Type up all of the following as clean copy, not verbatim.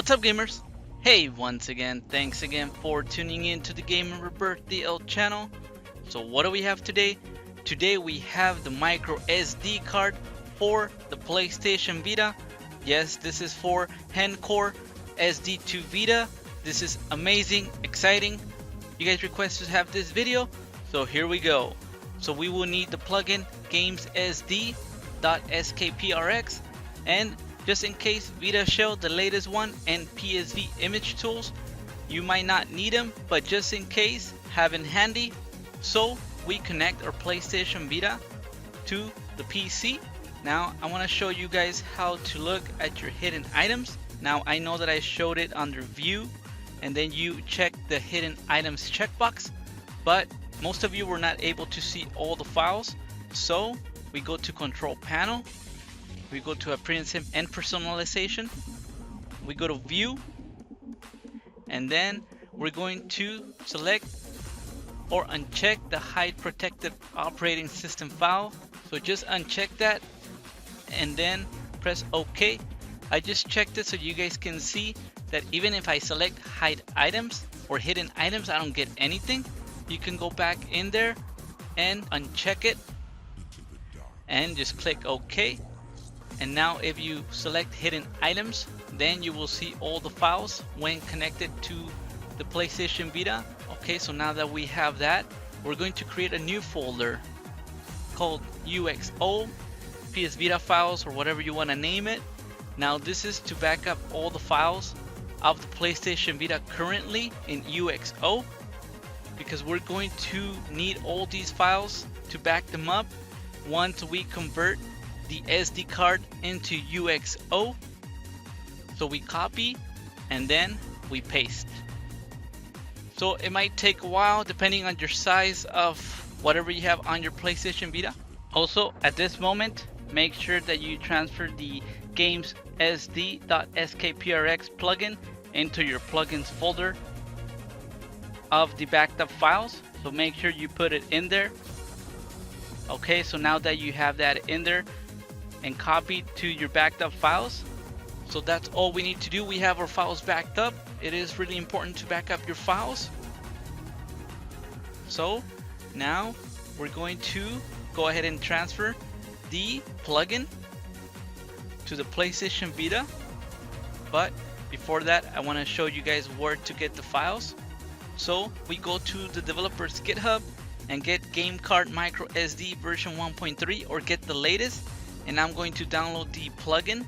What's up, gamers? Hey, once again, thanks again for tuning in to the Gamer Birthday L channel. So what do we have today? Today we have the micro SD card for the PlayStation Vita. Yes, this is for Hencore SD to Vita. This is amazing, exciting. You guys requested to have this video, so here we go. So we will need the plugin gamessd.skprx, and just in case VitaShell, the latest one, and PSVIMGTOOLs, you might not need them, but just in case, have it handy. So we connect our PlayStation Vita to the PC. Now I want to show you guys how to look at your hidden items. Now I know that I showed it under view and then you check the hidden items checkbox, but most of you were not able to see all the files. So we go to control panel, we go to appearance and personalization, we go to view, and then we're going to select or uncheck the hide protected operating system file. So just uncheck that and then press OK. I just checked it so you guys can see that even if I select hide items or hidden items, I don't get anything. You can go back in there and uncheck it and just click OK. And now if you select hidden items, then you will see all the files when connected to the PlayStation Vita. Okay, so now that we have that, we're going to create a new folder called UX0, PS Vita files, or whatever you want to name it. Now this is to back up all the files of the PlayStation Vita currently in UX0, because we're going to need all these files to back them up once we convert the SD card into UX0. So we copy and then we paste. So it might take a while depending on your size of whatever you have on your PlayStation Vita. Also, at this moment, make sure that you transfer the gamessd.skprx plugin into your plugins folder of the backed up files. So make sure you put it in there. Okay, so now that you have that in there and copied to your backed up files, so that's all we need to do. We have our files backed up. It is really important to back up your files. So now we're going to go ahead and transfer the plugin to the PlayStation Vita. But before that, I want to show you guys where to get the files. So we go to the developer's GitHub and get game card micro SD version 1.3, or get the latest, and I'm going to download the plugin.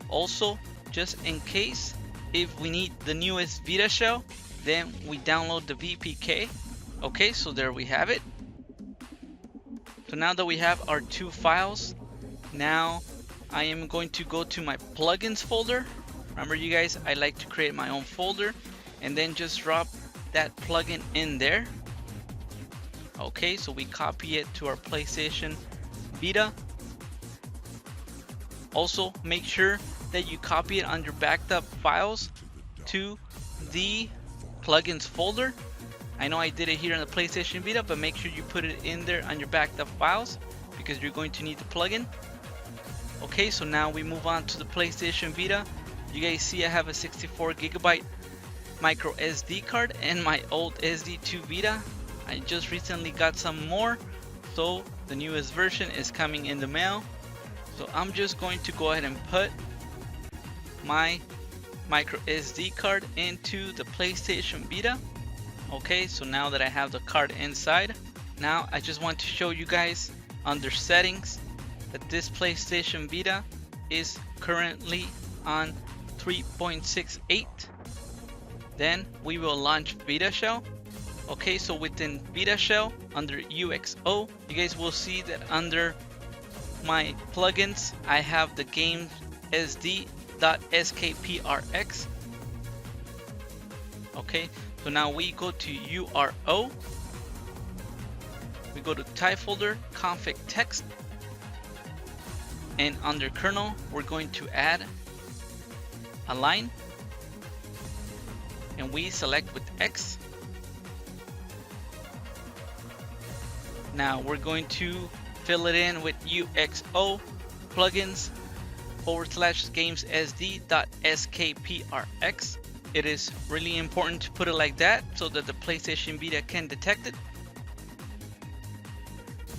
Also, just in case, if we need the newest VitaShell, then we download the VPK. Okay, so there we have it. So now that we have our two files, now I am going to go to my plugins folder. Remember, you guys, I like to create my own folder and then just drop that plugin in there. Okay, so we copy it to our PlayStation Vita. Also, make sure that you copy it on your backed up files to the plugins folder. I know I did it here on the PlayStation Vita, but make sure you put it in there on your backed up files because you're going to need the plugin. Okay, so now we move on to the PlayStation Vita. You guys see I have a 64GB micro SD card and my old SD2 Vita. I just recently got some more, so the newest version is coming in the mail. So I'm just going to go ahead and put my micro SD card into the PlayStation Vita. Okay, so now that I have the card inside, now I just want to show you guys under settings that this PlayStation Vita is currently on 3.68. Then we will launch VitaShell. Okay, so within VitaShell under UX0, you guys will see that under my plugins I have the gamessd.skprx. Okay, so now we go to URO, we go to type folder, config text, and under kernel we're going to add a line, and we select with X. Now we're going to fill it in with UX0 plugins gamessd.skprx. It is really important to put it like that so that the PlayStation Vita can detect it.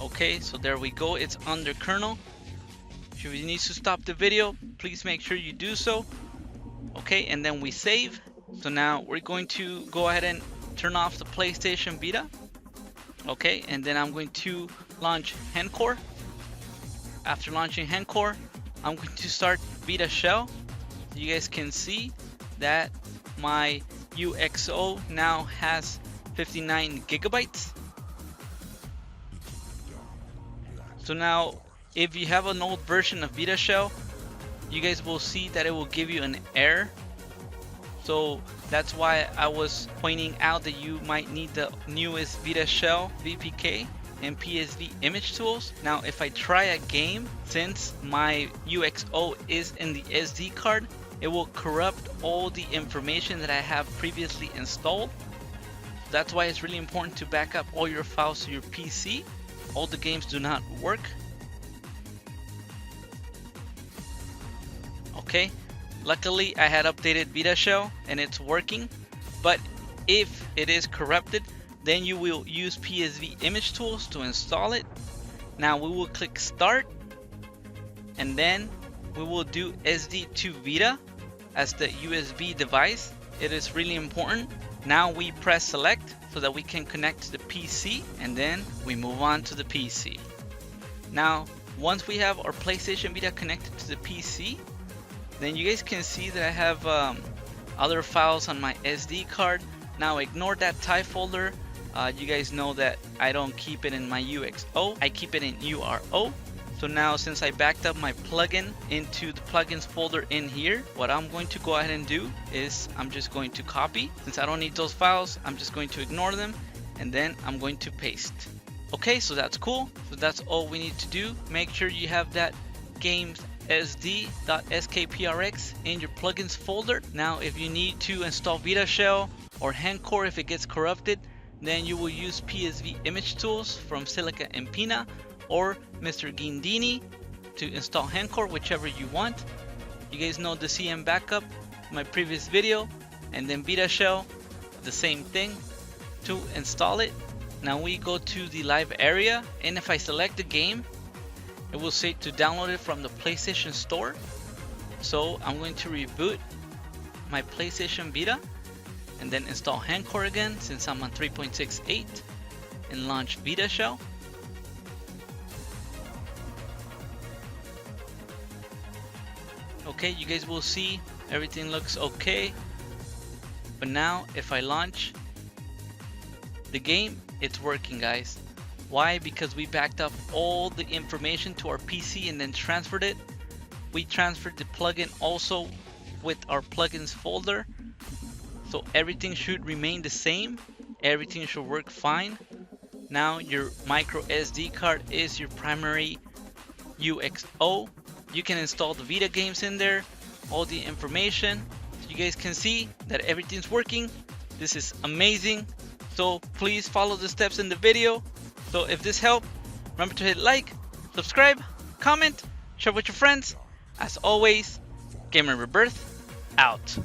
Okay, so there we go, it's under kernel. If you need to stop the video, please make sure you do so. Okay, and then we save. So now we're going to go ahead and turn off the PlayStation Vita. Okay, and then I'm going to launch Hencore. After launching Hencore, I'm going to start VitaShell. You guys can see that my UX0 now has 59 gigabytes. So now, if you have an old version of VitaShell, you guys will see that it will give you an error. So that's why I was pointing out that you might need the newest VitaShell VPK and PSVIMGTOOLs. Now if I try a game, since my UX0 is in the SD card, it will corrupt all the information that I have previously installed. That's why it's really important to back up all your files to your PC. All the games do not work. Okay, luckily I had updated VitaShell and it's working, but if it is corrupted, then you will use PSVIMGTOOLs to install it. Now we will click start, and then we will do SD to Vita as the USB device. It is really important. Now we press select so that we can connect to the PC, and then we move on to the PC. Now once we have our PlayStation Vita connected to the PC, then you guys can see that I have other files on my SD card. Now ignore that TIE folder. You guys know that I don't keep it in my UX0, I keep it in URO. So now since I backed up my plugin into the plugins folder in here, what I'm going to go ahead and do is I'm just going to copy. Since I don't need those files, I'm just going to ignore them, and then I'm going to paste. Okay, so that's cool. So that's all we need to do. Make sure you have that gamessd.skprx in your plugins folder. Now if you need to install VitaShell or Hencore if it gets corrupted, then you will use PSVIMGTOOLs from Silica and Pina, or MRGhidini to install Hencore, whichever you want. You guys know the Cmbackup, my previous video, and then VitaShell, the same thing to install it. Now we go to the live area, and if I select the game, it will say to download it from the PlayStation Store. So I'm going to reboot my PlayStation Vita and then install Hencore again since I'm on 3.68 and launch VitaShell. Okay, you guys will see everything looks okay. But now if I launch the game, it's working, guys. Why? Because we backed up all the information to our PC and then transferred it. We transferred the plugin also with our plugins folder. So everything should remain the same. Everything should work fine. Now your micro SD card is your primary UX0. You can install the Vita games in there, all the information. So you guys can see that everything's working. This is amazing. So please follow the steps in the video. So if this helped, remember to hit like, subscribe, comment, share with your friends. As always, Gamer Rebirth out.